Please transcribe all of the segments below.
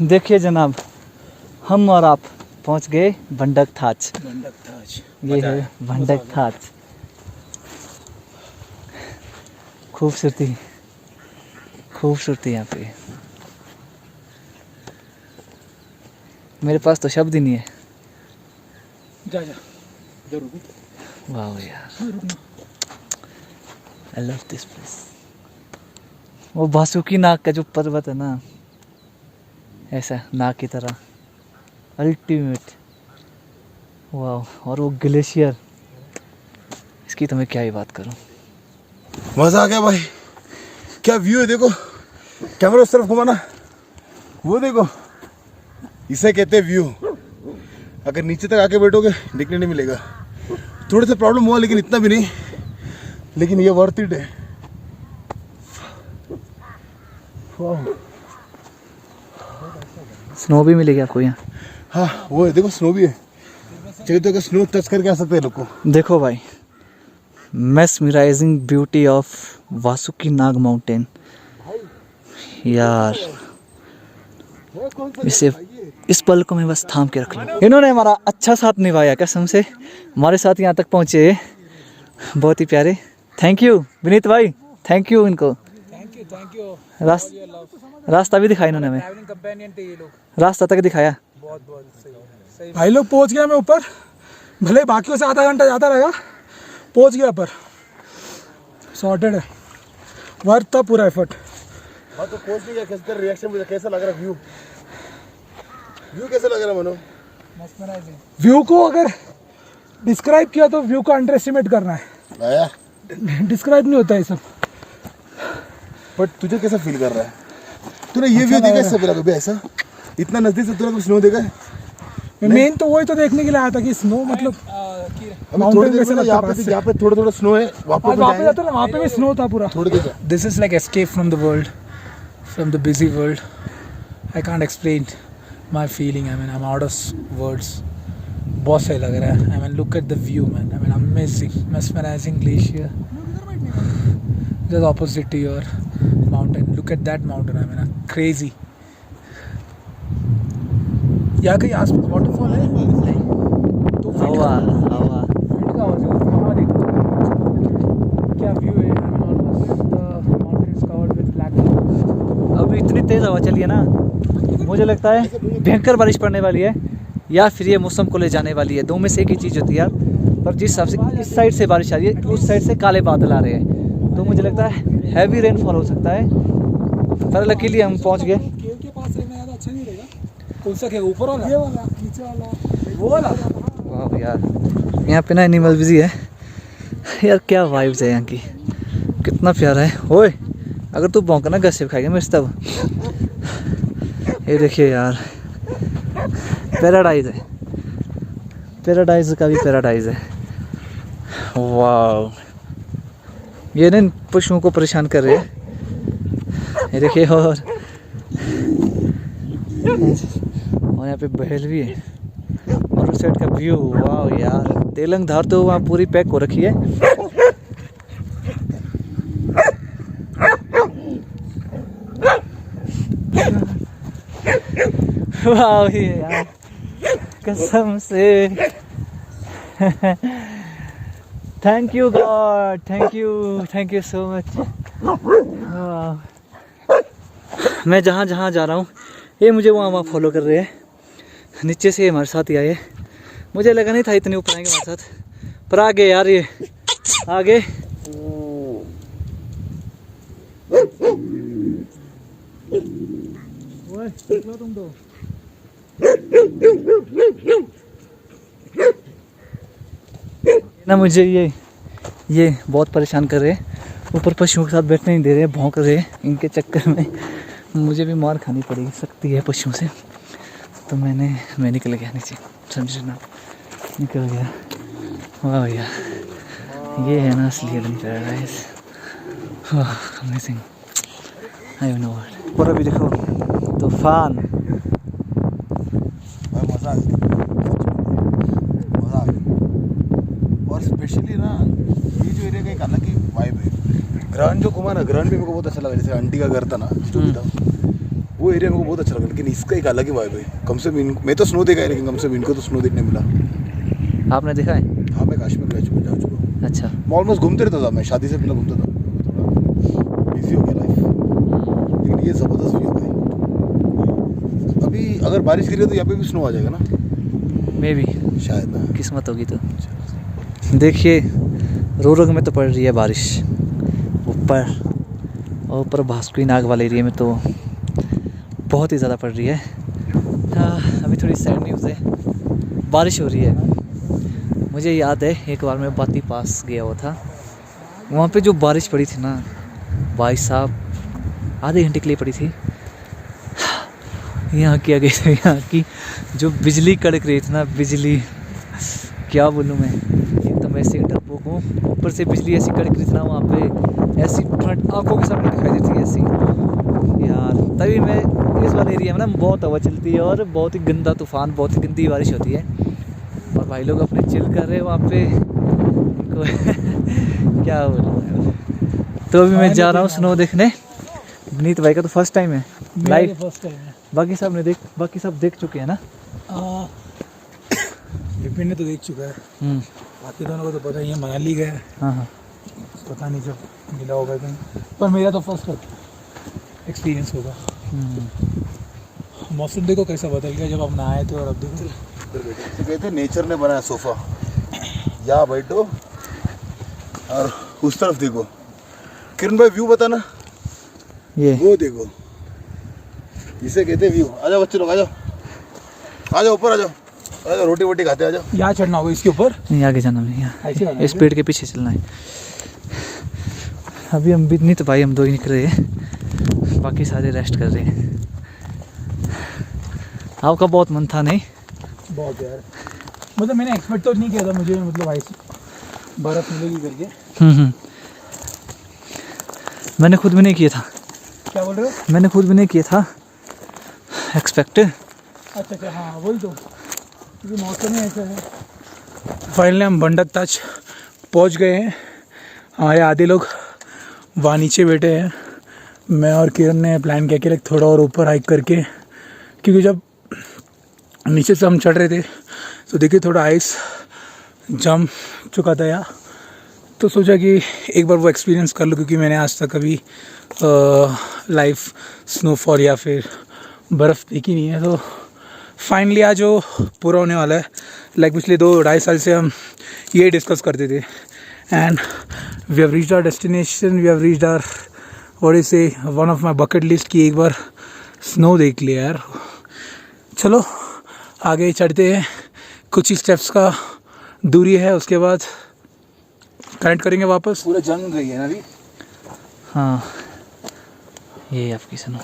देखिए जनाब, हम और आप पहुंच गए बंडक थाच। ये है बंडक थाच। खूबसूरती खूबसूरती यहाँ पे। मेरे पास तो शब्द ही नहीं है। जा जा जरूर। वाह यार, आई लव दिस प्लेस। वो बासुकी नाग का जो पर्वत है ना, ऐसा नाग की तरह अल्टीमेट। वाह, और वो ग्लेशियर, इसकी तो मैं क्या ही बात करूं। मजा आ गया भाई, क्या व्यू है। देखो कैमरा उस तरफ घुमाना, वो देखो, इसे कहते हैं व्यू। अगर नीचे तक आके बैठोगे दिखने नहीं मिलेगा। थोड़ा सा प्रॉब्लम हुआ लेकिन इतना भी नहीं, लेकिन ये वर्थ इट है। स्नो भी मिलेगी आपको यहाँ। हाँ वो है, देखो स्नो भी है। चलिए तो अगर स्नो टच करके आ सकते हैं लोग को। देखो भाई, mesmerising beauty of Vasuki Nag mountain. यार इसे, इस पल को मैं बस थाम के रख लूं। इन्होंने हमारा अच्छा साथ निभाया, कसम से हमारे साथ यहाँ तक पहुँचे, बहुत ही प्यारे। थैंक यू विनीत भाई, थैंक यू इनको। Thank you. रास्ता भी दिखाया इन्होंने हमें, ट्रैवलिंग कंपेनियन थे ये लोग। रास्ता तक दिखाया। बहुत बहुत सही। भाई लोग पहुंच गया मैं ऊपर, भले बाकियों से आधा घंटा ज़्यादा रहेगा, पहुंच गया पर। सॉर्टेड है, वर्थ था पूरा एफर्ट। हाँ तो पहुंच नहीं गया, कैसा रिएक्शन मुझे कैसा लग रहा व्यू? व्यू कैसा लग रहा मनो? व्यू को अगर डिस्क्राइब किया तो व्यू को अंडर एस्टिमेट करना है। आया डिस्क्राइब नहीं होता है सब। बट तुझे कैसा फील कर रहा है? तूने ये व्यू देखा इससे पहले कभी ऐसा? इतना नजदीक से तूने कुछ स्नो देखा है? मेन तो वही तो देखने के लिए आया था कि स्नो मतलब अभी थोड़ी देर में यहाँ पे थोड़ा थोड़ा स्नो है। आज वापस जाता ना, वहाँ पे भी स्नो था पूरा। थोड़ी देर This is like escape from the world, from the busy world. I can't explain my feeling. I mean, I'm out of words. बहुत सही लग रहा है। I mean, look at the view, man. I mean, amazing, mesmerizing glacier. Just opposite to your mountain. Look at that mountain. I mean, crazy. यहाँ कहीं आसपास waterfall है? तो हवा हवा wind का आवाज है। वहाँ देखो क्या व्यू है। I mean, almost the mountain is covered with black clouds. अभी इतनी तेज हवा चली है ना, मुझे लगता है भयंकर बारिश पड़ने वाली है, या फिर ये मौसम को ले जाने वाली है। दो में से एक ही चीज़ होती है यार। पर जिस हिसाब से इस साइड से बारिश आ रही है, उस साइड से काले बादल आ रहे हैं, तो मुझे लगता है हैवी रेनफॉल हो सकता है। पर लकीली हम पहुंच गए। केव के पास रहना ज़्यादा अच्छा नहीं रहेगा। कौन सा केव? ऊपर वाला, ये वाला, नीचे वाला, वो वाला। वाह यार, यहाँ पे ना एनिमल बिजी है यार। क्या वाइब्स है यहाँ की, कितना प्यारा है। ओए अगर तू भौंकना गस्से खाएगा मेरे से तब। ये देखिए यार, पैराडाइज है, पैराडाइज का भी पैराडाइज है। वाह, ये ना पशुओं को परेशान कर रहे हैं। ये देखिए, और यहाँ पे बहल भी है, और उस साइड का व्यू। वाह यार, तेलंग धार तो वहाँ पूरी पैक हो रखी है। वाह यार, कसम से thank you God, thank you so much. मैं जहाँ जहाँ जा रहा हूँ, ये मुझे वहाँ फॉलो कर रहे हैं। नीचे से हमारे साथ ही आए, मुझे लगा नहीं था इतने ऊपर आएंगे हमारे साथ, पर आ गए यार, ये आगे। तुम दो ना, मुझे ये बहुत परेशान कर रहे हैं। ऊपर पशुओं के साथ बैठने नहीं दे रहे, भौंक रहे हैं। इनके चक्कर में मुझे भी मार खानी पड़ी सकती है पशुओं से। तो मैं निकल गया नीचे, समझे ना, निकल गया। वाह भैया, ये है ना असली एडन पैराडाइज। वाह अमेजिंग, आई नो व्हाट। और अभी देखो तूफान। मजा आ गया, मजा आ गया। और स्पेशली ना ये जो एरिया का एक अलग ही वाइब है। ग्राउंड जो घुमा ना, ग्राउंड भी मेरे को बहुत अच्छा लगा। जैसे आंटी का घर था ना, जो भी था, वो एरिया मेरे को बहुत अच्छा लगा, लेकिन इसका एक अलग ही वाइब है। कम से कम मैं तो स्नो देखा है, लेकिन कम से कम इनको तो स्नो देखने मिला। आपने देखा है? हाँ, मैं कश्मीर जा चुका हूँ। अच्छा। मैं ऑलमोस्ट घूमते रहता था, मैं शादी से पहले घूमता था, थोड़ा बिजी हो गया लाइफ, लेकिन ये ज़बरदस्त व्यू है। अभी अगर बारिश गिरी तो यहाँ पे भी स्नो आ जाएगा ना, मे भी, शायद ना। किस्मत होगी तो। देखिए रोरग में तो पड़ रही है बारिश ऊपर, और ऊपर भास्कुई नाग वाले एरिया में तो बहुत ही ज़्यादा पड़ रही है। अभी थोड़ी सैड न्यूज़ है, बारिश हो रही है। मुझे याद है एक बार मैं बाती पास गया हुआ था, वहाँ पे जो बारिश पड़ी थी ना भाई साहब, आधे घंटे के लिए पड़ी थी। यहाँ की यहाँ की जो बिजली कड़क रही थी ना, बिजली क्या बोलूँ मैं, एकदम ऐसे डरपोक हूँ। ऊपर से बिजली ऐसी कड़क रही थी ना वहाँ पे, ऐसी फ्रंट आंखों के सामने दिखाई देती है ऐसी यार। तभी मैं इस वाले एरिया में ना बहुत हवा चलती है और बहुत ही गंदा तूफान, बहुत ही गंदी बारिश होती है, और भाई लोग अपने चिल कर रहे हैं वहाँ पे। क्या बोलूँ। तो अभी मैं जा रहा हूँ स्नो देखने। विनीत भाई का तो फर्स्ट टाइम है लाइव, फर्स्ट टाइम है। बाकी सब देख चुके हैं ना। विपिन ने तो देख चुका है, बाकी दोनों को तो पता ही है, मनाली गए। हाँ, पता नहीं जब मिला होगा कहीं, पर मेरा तो फर्स्ट एक्सपीरियंस होगा। मौसम देखो कैसा बदल गया जब हम नहाए थे, और अब देखो। तो कहते हैं नेचर ने बनाया सोफा, यहाँ बैठो और उस तरफ देखो। किरण भाई व्यू बताना, ये वो देखो, इसे कहते हैं व्यू। आ जाओ बच्चे लोग, आ जाओ, आ जाओ ऊपर, आ जाओ, आ जाओ, रोटी वोटी खाते, आ जाओ। यहाँ चढ़ना होगा इसके ऊपर, नहीं आगे जाना नहीं, ऐसे यहाँ जाना इस पेड़ के पीछे चलना है। अभी हम भी नहीं, तो भाई हम दो ही निकल रहे हैं, बाकी सारे रेस्ट कर रहे हैं। आपका बहुत मन था नहीं? बहुत यार, मतलब मैंने एक्सपेक्ट तो नहीं किया था मुझे, मतलब ऐसी बर्फ़ मिलेगी करके। मैंने खुद भी नहीं किया था। क्या बोल रहे हो? मैंने खुद भी नहीं किया था एक्सपेक्ट। अच्छा, हाँ वही तो, क्योंकि मौसम ही ऐसा है। फाइनली हम बंडक ताज पहुंच गए हैं। हमारे आधे लोग वहाँ नीचे बैठे हैं। मैं और किरण ने प्लान किया कि थोड़ा और ऊपर हाइक करके, क्योंकि जब नीचे से हम चढ़ रहे थे तो देखिए थोड़ा आइस जम चुका था यहाँ, तो सोचा कि एक बार वो एक्सपीरियंस कर लूँ, क्योंकि मैंने आज तक कभी लाइव स्नोफॉल या फिर बर्फ़ देखी नहीं है। तो फाइनली आज वो पूरा होने वाला है। लाइक पिछले 2-2.5 साल से हम ये डिस्कस करते थे, and we have reached our destination, we have reached our what is say one of my bucket list की एक बार स्नो देख लिया यार। चलो आगे चढ़ते हैं, कुछ ही स्टेप्स का दूरी है, उसके बाद कनेक्ट करेंगे वापस। पूरा जंग रही है ना अभी। हाँ, ये आपकी सुनो।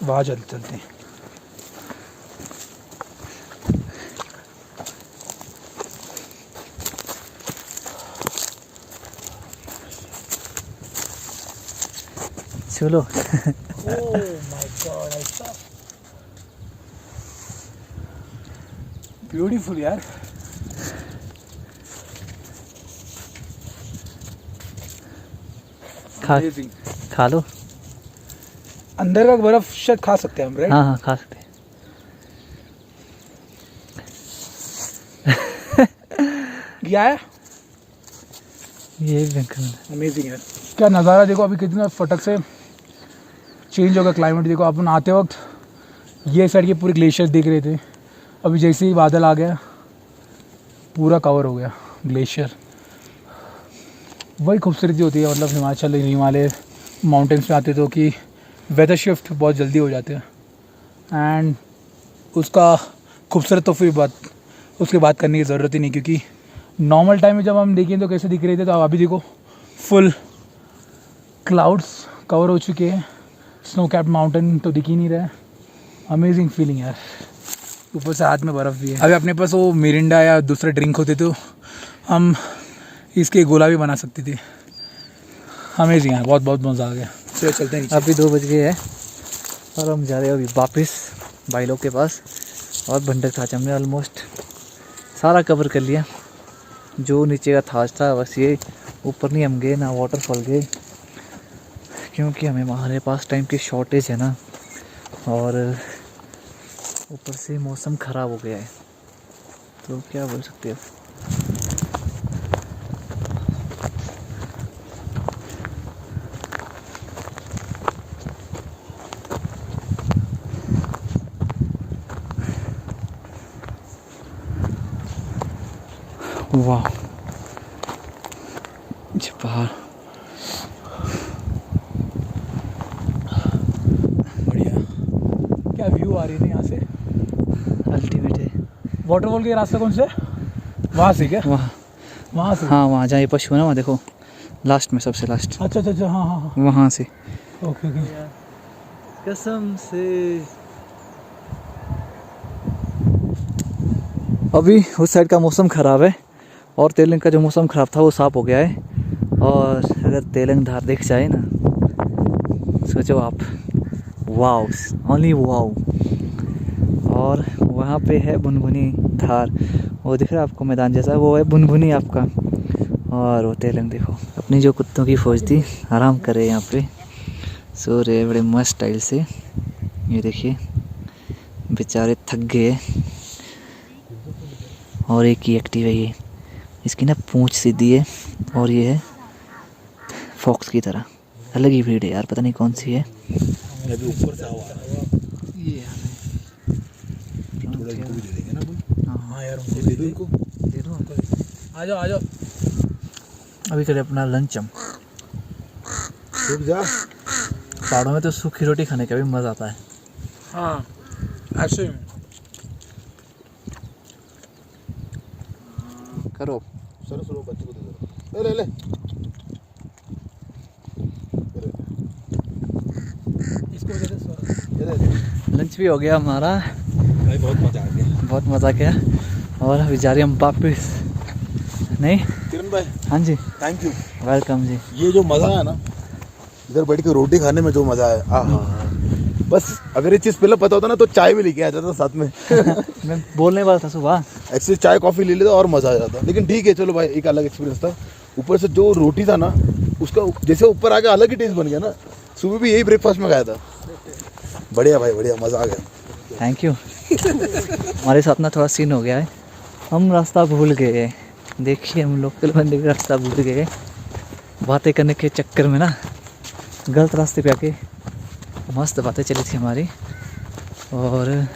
वहाँ चलते हैं। चलो। Oh my God, ऐसा ब्यूटीफुल यार। खा लो। अंदर का बर्फ शायद खा सकते हैं हम, राइट? हाँ खा सकते हैं। गया है, ये भयंकर अमेजिंग है। क्या नज़ारा देखो, अभी कितना फटक से चेंज होगा क्लाइमेट। देखो अपन आते वक्त ये साइड के पूरे ग्लेशियर दिख रहे थे, अभी जैसे ही बादल आ गया पूरा कवर हो गया ग्लेशियर। वही खूबसूरती होती है, मतलब हिमालय माउंटेन्स में आते तो कि वेदर शिफ्ट बहुत जल्दी हो जाते हैं, एंड उसका खूबसूरत तो फिर उसके बात करने की ज़रूरत ही नहीं, क्योंकि नॉर्मल टाइम में जब हम देखें तो कैसे दिख रहे थे, तो अभी देखो फुल क्लाउड्स कवर हो चुके हैं, स्नो कैप माउंटेन तो दिख ही नहीं रहा है। अमेजिंग फीलिंग यार, ऊपर से हाथ में बर्फ़ भी है। अभी अपने पास वो मिरिंडा या दूसरे ड्रिंक होते तो हम इसके गोला भी बना सकते थे। अमेजिंग यार, बहुत बहुत मज़ा आ गया। चलो चलते हैं नीचे। अभी 2 बज गए हैं और हम जा रहे हैं अभी वापस भाई लोग के पास। और बंडक ताज हमने ऑलमोस्ट सारा कवर कर लिया, जो नीचे का थाज था बस ये ऊपर नहीं हम गए ना वाटरफॉल गए, क्योंकि हमारे पास टाइम की शॉर्टेज है ना, और ऊपर से मौसम ख़राब हो गया है, तो क्या बोल सकते हैं। वाह, ये पहाड़ बढ़िया, क्या व्यू आ रही है ना यहाँ से। अल्टीमेट है। वाटरफॉल के रास्ता कौन से? वहाँ से क्या? वहाँ से? हाँ, वहाँ जहाँ ये पशु है ना, वहाँ देखो लास्ट में, सबसे लास्ट। अच्छा अच्छा अच्छा, हाँ हाँ हाँ, वहाँ से। Okay okay. कसम से अभी उस साइड का मौसम ख़राब है, और तेलंग का जो मौसम ख़राब था वो साफ़ हो गया है। और अगर तेलंग धार देख जाए ना, सोचो आप, वाओ, ओनली वाओ। और वहाँ पे है भुनभुनी धार, वो दिख रहा है आपको मैदान जैसा, वो है भुनभुनी आपका। और वो तेलंग देखो, अपनी जो कुत्तों की फौज थी आराम करे यहाँ पे, सो रहे बड़े मस्त स्टाइल से। ये देखिए बेचारे थक गए, और एक ही एक्टिव है ये, इसकी ना पूंछ सीधी है, और ये है फॉक्स की तरह, अलग ही भीड़ है यार, पता नहीं कौन सी है। ऊपर से हवा ये थोड़ा इनको भी दे देंगे ना अपन। हाँ यार, दे दो इनको। दे दो। आ जाओ आ जाओ। अभी करें अपना लंच हम। रुक जा। पहाड़ों में तो सूखी रोटी खाने का भी मज़ा आता है। हाँ ऐसे में। करो। सर सुनो, बच्चे को दे दो। ले ले ले। इसको दे दे। ये ले। लंच भी हो गया हमारा, भाई बहुत मजा आ गया। बहुत मज़ा किया, और अभी जा रहे हम वापस। नहीं किरण भाई, हाँ जी, थैंक यू। वेलकम जी। ये जो मज़ा है ना इधर बैठ के रोटी खाने में, जो मज़ा है, हाँ, बस अगर ये चीज़ पहले पता होता ना तो चाय भी लेके आ जाता साथ में। मैं बोलने वाला था सुबह। एक्चुअली चाय कॉफ़ी ले लेता और मज़ा आ जाता, लेकिन ठीक है चलो भाई, एक अलग एक्सपीरियंस था। ऊपर से जो रोटी था ना, उसका जैसे ऊपर आके अलग ही टेस्ट बन गया ना। सुबह भी यही ब्रेकफास्ट में खाया था। बढ़िया भाई, बढ़िया, मज़ा आ गया। Thank you. हमारे साथ ना थोड़ा सीन हो गया है, हम रास्ता भूल गए। देखिए हम लोकल बंदे भी रास्ता भूल गए, बातें करने के चक्कर में ना गलत रास्ते पे आके मस्त बातें चली थी हमारी, और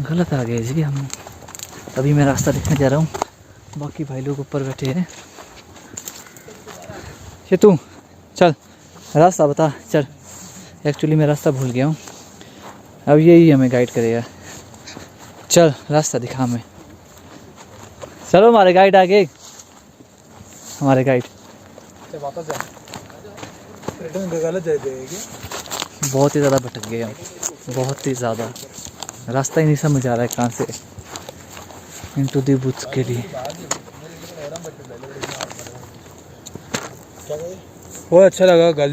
गलत आ गए जी हम। अभी मैं रास्ता देखने जा रहा हूँ, बाकी भाई लोग ऊपर बैठे हैं। ये तू चल रास्ता बता, चल। एक्चुअली मैं रास्ता भूल गया हूँ, अब यही हमें गाइड करेगा। चल रास्ता दिखा हमें, चलो हमारे गाइड आगे, हमारे गाइड। वापस जा, रिटर्न गलत दे देंगे। बहुत ही ज़्यादा भटक गए हम, बहुत ही ज़्यादा, रास्ता ही नहीं समझ आ रहा है कहाँ से इनटू दी बुथ्स के लिए। बहुत अच्छा लगा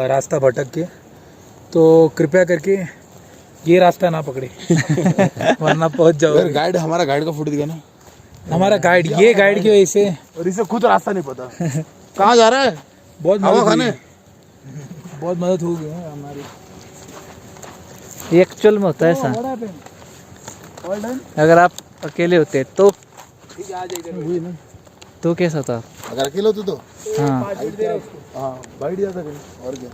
रास्ता भटक के, तो कृपया करके ये रास्ता ना पकड़े वरना पहुंच जाओ। गाइड, हमारा गाइड का फोटो दिखा ना। हमारा गाइड, ये गाइड की वजह से और इसे खुद रास्ता नहीं पता कहाँ जा रहा है। बहुत हवा मदद खाने हुई, बहुत मदद हो गई है हमारी। ये एक्चुअल में होता है ऐसा, अगर आप अकेले होते तो कैसा होता? अगर अकेले होते तो हाँ हाँ बैठ जाता कहीं, और क्या,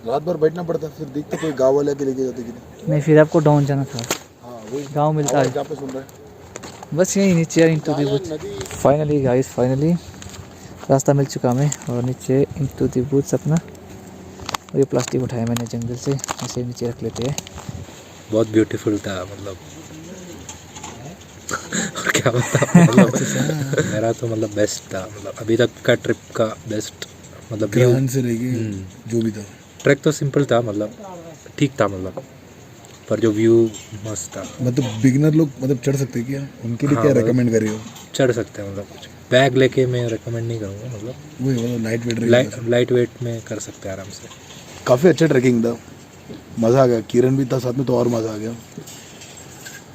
रात भर बैठना पड़ता, फिर देखते कोई गाँव वाले के लेके जाते कि नहीं। नहीं, फिर आपको डाउन जाना था, हाँ वही गांव मिलता है जहाँ पे सुन रहे हैं। बस यही नीचे इनटू दी बुथ्स। नदी फाइनली गाइस, फाइनली रास्ता मिल चुका हमें, और नीचे इनटू दी बुथ्स अपना। और ये प्लास्टिक उठाया मैंने जंगल से, इसे नीचे रख लेते हैं। बहुत ब्यूटीफुल था, मतलब और क्या बता, मतलब मेरा तो मतलब बेस्ट था, मतलब अभी तक का ट्रिप का बेस्ट, मतलब व्यू ध्यान से रहेगी जो भी था। ट्रैक तो सिंपल था, मतलब ठीक था, मतलब पर जो व्यू मस्त था। मतलब बिगिनर लोग मतलब चढ़ सकते क्या, उनके लिए हाँ, क्या मतलब रेकमेंड कर रही हो? चढ़ सकते हैं, मतलब कुछ बैग लेके मैं रेकमेंड नहीं करूँगा, मतलब वही मतलब लाइट वेट रहेगी। लाइट वेट में कर सकते हैं आराम से। काफ़ी अच्छा ट्रैकिंग था, मज़ा आ गया। किरण भी था साथ में तो और मज़ा आ गया।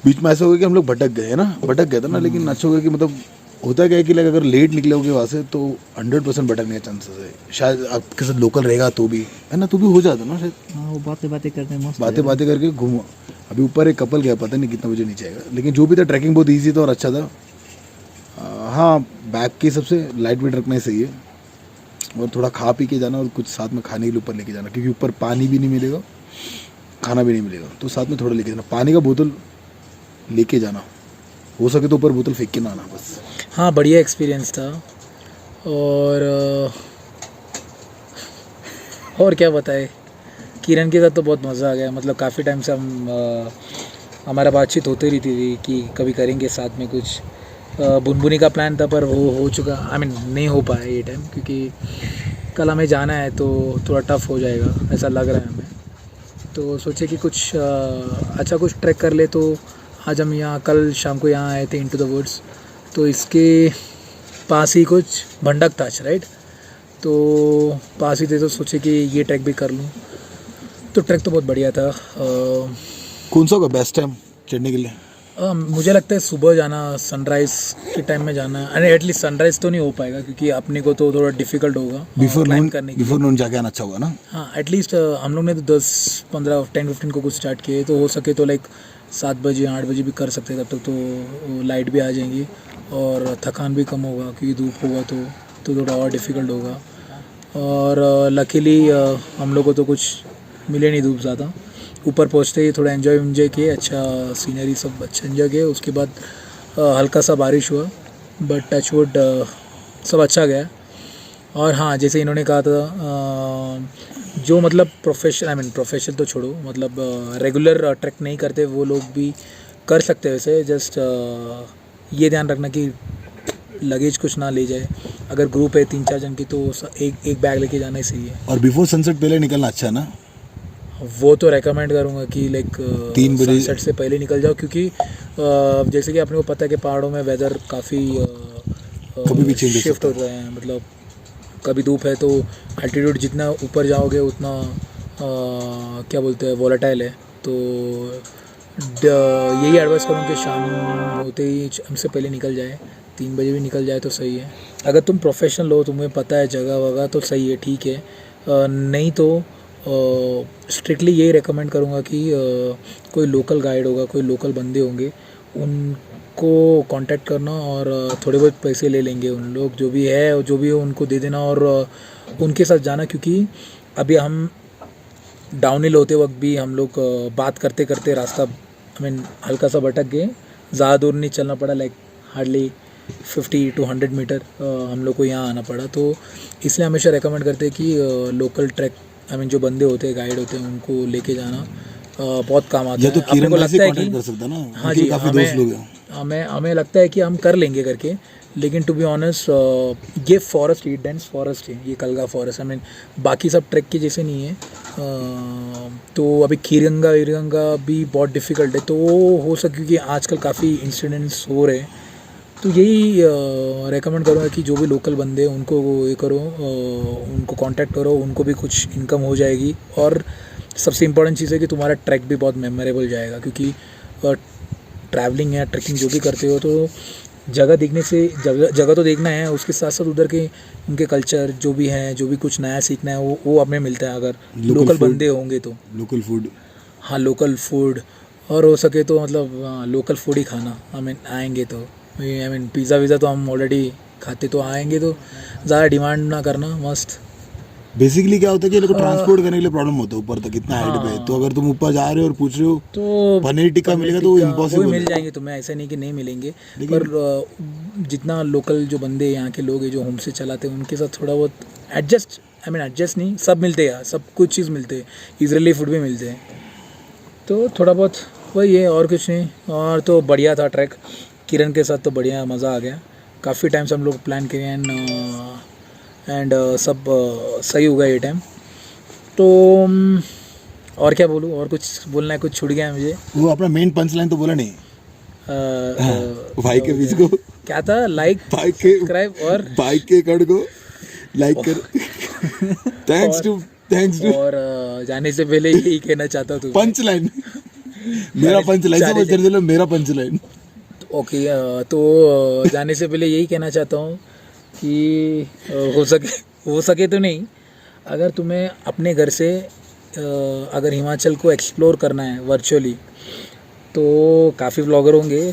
बीच में ऐसा हो गया कि हम लोग भटक गए है ना, भटक गए थे ना, लेकिन अच्छा हो गया कि मतलब होता क्या है कि लाइक अगर लेट निकलोगे वहाँ से तो 100% भटकने का चांसेस है। शायद आपके साथ लोकल रहेगा तो भी है ना, तो भी हो जाता ना शायद। हाँ वो बातें करते हैं मस्त। बातें करके घूमो। अभी ऊपर एक कपल गया, पता नहीं कितना बजे नीचे आएगा, लेकिन जो भी था ट्रैकिंग बहुत ईजी था और अच्छा था। हाँ बैग के सबसे लाइट वेट रखना ही सही है, और थोड़ा खा पी के जाना और कुछ साथ में खाने के लिए ऊपर लेके जाना, क्योंकि ऊपर पानी भी नहीं मिलेगा, खाना भी नहीं मिलेगा, तो साथ में थोड़ा लेके जाना। पानी का बोतल लेके जाना, हो सके तो ऊपर बोतल फेंक के ना आना बस। हाँ बढ़िया एक्सपीरियंस था। और क्या बताए, किरण के साथ तो बहुत मज़ा आ गया। मतलब काफ़ी टाइम से हमारा बातचीत होती रहती थी कि कभी करेंगे साथ में कुछ। बुनबुनी का प्लान था पर वो हो चुका, नहीं हो पाया ये टाइम, क्योंकि कल हमें जाना है तो थोड़ा टफ हो जाएगा ऐसा लग रहा है हमें। तो सोचे कि कुछ अच्छा कुछ ट्रैक कर ले। तो आज हम यहाँ कल शाम को यहाँ आए थे इनटू द वुड्स, तो इसके पास ही कुछ भंडक ताच राइट, तो पास ही थे, तो सोचे कि ये ट्रैक भी कर लूँ। तो ट्रैक तो बहुत बढ़िया था। कौन सा होगा बेस्ट टाइम चढ़ने के लिए? मुझे लगता है सुबह जाना, सनराइज़ के टाइम में जाना। अरे एटलीस्ट सनराइज़ तो नहीं हो पाएगा क्योंकि अपने को तो थोड़ा डिफिकल्ट होगा बिफोर क्लाइम नून, करने के। बिफोर नून जाके आना अच्छा होगा ना। हाँ एटलीस्ट हम लोग ने तो 10-15-10-15 को कुछ स्टार्ट किए, तो हो सके तो लाइक 7 बजे 8 बजे भी कर सकते हैं, तब तक तो लाइट भी आ जाएंगी और थकान भी कम होगा, क्योंकि धूप होगा तो थोड़ा और डिफ़िकल्ट होगा। और लकीली हम लोग को तो कुछ मिले नहीं धूप ज़्यादा। ऊपर पहुंचते ही थोड़ा एंजॉय किए, अच्छा सीनरी सब अच्छा एंजॉय किए। उसके बाद हल्का सा बारिश हुआ, बट टचवुड सब अच्छा गया। और हाँ जैसे इन्होंने कहा था, जो मतलब प्रोफेशनल तो छोड़ो, मतलब रेगुलर ट्रैक नहीं करते वो लोग भी कर सकते हैं वैसे। जस्ट ये ध्यान रखना कि लगेज कुछ ना ले जाए। अगर ग्रुप है 3-4 जन की तो एक बैग लेके जाना ही सही है। और बिफोर सनसेट पहले निकलना अच्छा है ना। वो तो रेकमेंड करूँगा कि लाइक 3 बजे सनसेट से पहले निकल जाओ, क्योंकि जैसे कि अपने को पता है कि पहाड़ों में वेदर काफ़ी कभी भी चेंज शिफ्ट होता है। मतलब कभी धूप है तो अल्टीट्यूड जितना ऊपर जाओगे उतना क्या बोलते हैं वोलेटाइल है। तो यही एडवाइस करूँ कि शाम होते ही हमसे पहले निकल जाए, 3 बजे भी निकल जाए तो सही है। अगर तुम प्रोफेशनल हो, तुम्हें पता है जगह वगह, तो सही है, ठीक है। नहीं तो स्ट्रिक्टली यही रेकमेंड करूँगा कि कोई लोकल गाइड होगा, कोई लोकल बंदे होंगे, उनको कांटेक्ट करना और थोड़े बहुत पैसे ले लेंगे उन लोग, जो भी है जो भी हो उनको दे देना और उनके साथ जाना। क्योंकि अभी हम डाउनहिल होते वक्त भी हम लोग बात करते करते रास्ता हल्का सा भटक गए, ज़्यादा दूर नहीं चलना पड़ा, लाइक हार्डली 50 to 100 मीटर हम लोग को यहाँ आना पड़ा। तो इसलिए हमेशा रेकमेंड करते हैं कि लोकल ट्रैक जो बंदे होते हैं, गाइड होते हैं, उनको लेके जाना बहुत काम आता है। तो अपने को लगता है कि कर सकता ना, हाँ जी, काफी दोस्त लोग हैं। हमें लगता है कि हम कर लेंगे करके, लेकिन टू बी ऑनेस्ट ये फॉरेस्ट, ये डेंस फॉरेस्ट है, ये कलगा फॉरेस्ट। बाकी सब ट्रैक के जैसे नहीं है। तो अभी खीरगंगा भी बहुत डिफ़िकल्ट है, तो हो सके क्योंकि आजकल काफ़ी इंसिडेंट्स हो रहे हैं। तो यही रेकमेंड करूँगा कि जो भी लोकल बंदे हैं उनको ये करो, उनको कांटेक्ट करो, उनको भी कुछ इनकम हो जाएगी। और सबसे इम्पोर्टेंट चीज़ है कि तुम्हारा ट्रैक भी बहुत मेमोरेबल जाएगा, क्योंकि ट्रैवलिंग या ट्रैकिंग जो भी करते हो तो जगह देखने से जगह तो देखना है, उसके साथ साथ उधर के उनके कल्चर जो भी हैं, जो भी कुछ नया सीखना है वो हमें मिलता है अगर लोकल बंदे होंगे तो। लोकल फूड, हाँ लोकल फूड, और हो सके तो मतलब लोकल फूड ही खाना। आएंगे तो पिज़्ज़ा वीज़ा तो हम ऑलरेडी खाते, तो आएंगे तो ज़्यादा डिमांड ना करना, मस्त। बेसिकली क्या होता है कि लोगों को ट्रांसपोर्ट करने के लिए प्रॉब्लम होता है ऊपर तक, इतना हाइट पे। तो अगर तुम ऊपर जा रहे हो और पूछ रहे हो तो पनीर टिक्का मिलेगा तो इम्पॉसिबल, मिल जाएंगे तुम्हें, ऐसे नहीं कि नहीं मिलेंगे। पर जितना लोकल जो बंदे यहाँ के लोग हैं जो होम से चलाते हैं, उनके साथ थोड़ा बहुत एडजस्ट नहीं, सब मिलते हैं, सब कुछ चीज़ मिलते हैं, इजरायली फूड भी मिलते हैं। तो थोड़ा बहुत वही है, और कुछ नहीं। और तो बढ़िया था ट्रैक, किरण के साथ तो बढ़िया मज़ा आ गया। काफ़ी टाइम से हम लोग प्लान किए एंड सब सही होगा ये टाइम। तो और क्या बोलूँ, और कुछ बोलना है, कुछ छूट गया है मुझे। वो अपना मेन पंच लाइन तो बोला नहीं भाई के बीच को, क्या था? लाइक, सब्सक्राइब और भाई के कड़ को लाइक कर। थैंक्स टू और जाने से पहले यही कहना चाहता हूँ पंच लाइन, मेरा पंच लाइन समझ कर, मेरा पंच लाइन। ओके तो जाने से पहले यही कहना चाहता हूँ कि हो सके तो नहीं, अगर तुम्हें अपने घर से अगर हिमाचल को एक्सप्लोर करना है वर्चुअली तो काफ़ी व्लॉगर होंगे,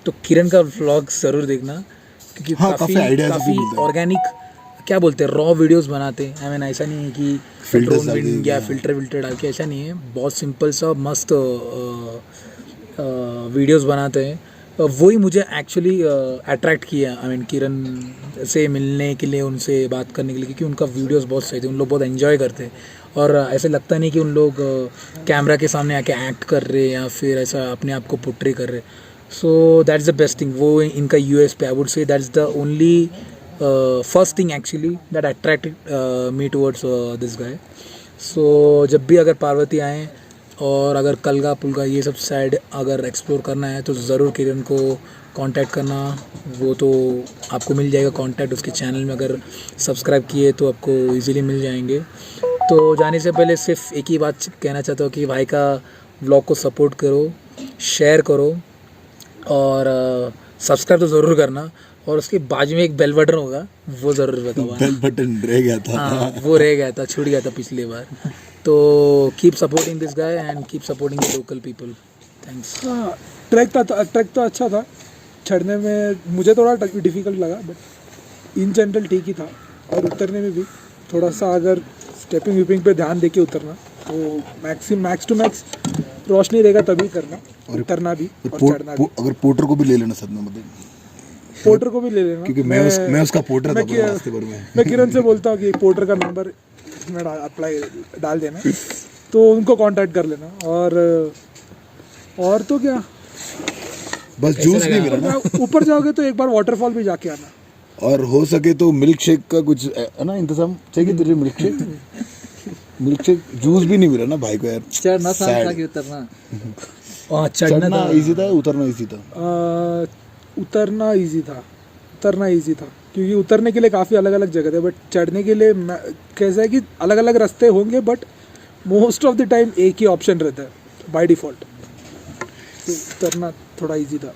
तो किरण का व्लॉग ज़रूर देखना क्योंकि हाँ, काफ़ी ideas भी काफ़ी मिलते हैं। ऑर्गेनिक क्या बोलते हैं रॉ वीडियोस बनाते हैं। आई मीन ऐसा नहीं है कि Filters ड्रोन डाल के, विंड या हाँ। फिल्टर डाल के, ऐसा नहीं है। बहुत सिंपल सा मस्त वीडियोस बनाते हैं। वही मुझे एक्चुअली अट्रैक्ट किया, आई मीन किरण से मिलने के लिए, उनसे बात करने के लिए, क्योंकि उनका वीडियोस बहुत सही थे। उन लोग बहुत एंजॉय करते हैं और ऐसे लगता नहीं कि उन लोग कैमरा के सामने आके एक्ट कर रहे या फिर ऐसा अपने आप को पोर्ट्रे कर रहे। So that's the best thing, वो इनका USP I would say that's the only first thing actually that attracted me towards this guy. So जब भी अगर पार्वती आएँ और अगर कलगा पुलगा ये सब साइड अगर एक्सप्लोर करना है तो ज़रूर किरण को कांटेक्ट करना। वो तो आपको मिल जाएगा कांटेक्ट उसके चैनल में, अगर सब्सक्राइब किए तो आपको इजीली मिल जाएंगे। तो जाने से पहले सिर्फ एक ही बात कहना चाहता हूँ कि भाई का व्लॉग को सपोर्ट करो, शेयर करो और सब्सक्राइब तो ज़रूर करना। और उसके बाजू में एक बेल बटन होगा, वो ज़रूर बताओ। बेल बटन रह गया था। हाँ, वो रह गया था, छूट गया था पिछली बार। तो keep supporting this guy and keep supporting the local people. Thanks. हाँ, ट्रैक तो अच्छा था। चढ़ने में मुझे थोड़ा डिफ़िकल्ट लगा, बट इन जनरल ठीक ही था। और उतरने में भी थोड़ा सा अगर स्टेपिंग विपिंग पे ध्यान देके उतरना तो मैक्स टू मैक्स रोशनी रहेगा तभी करना, उतरना भी और चढ़ना भी। अगर पोर्टर को भी ले लेना साथ में, मतलब पोर्टर को भी ले लेना, क्योंकि मैं उसका पोर्टर था पूरे रास्ते भर में। मैं किरण से बोलता हूँ कि पोर्टर का नंबर इसमें अप्लाई डाल देना, तो उनको कांटेक्ट कर लेना। और तो क्या, बस जूस नहीं मिला ना। ऊपर जाओगे तो एक बार वाटरफॉल भी जाके आना। और हो सके तो मिल्क शेक का कुछ है ना इंतजाम चाहिए तुझे। मिल्क शेक जूस भी नहीं मिला ना भाई को यार। चढ़ना आसान था Sad. कि उतरना? चढ़ना इजी था, उतरना इजी था। उतरना इजी था क्योंकि उतरने के लिए काफ़ी अलग अलग जगह थे, बट चढ़ने के लिए कैसा है कि अलग अलग रास्ते होंगे, but most of the time एक ही ऑप्शन रहता है बाय डिफ़ॉल्ट। तो उतरना थोड़ा इजी था।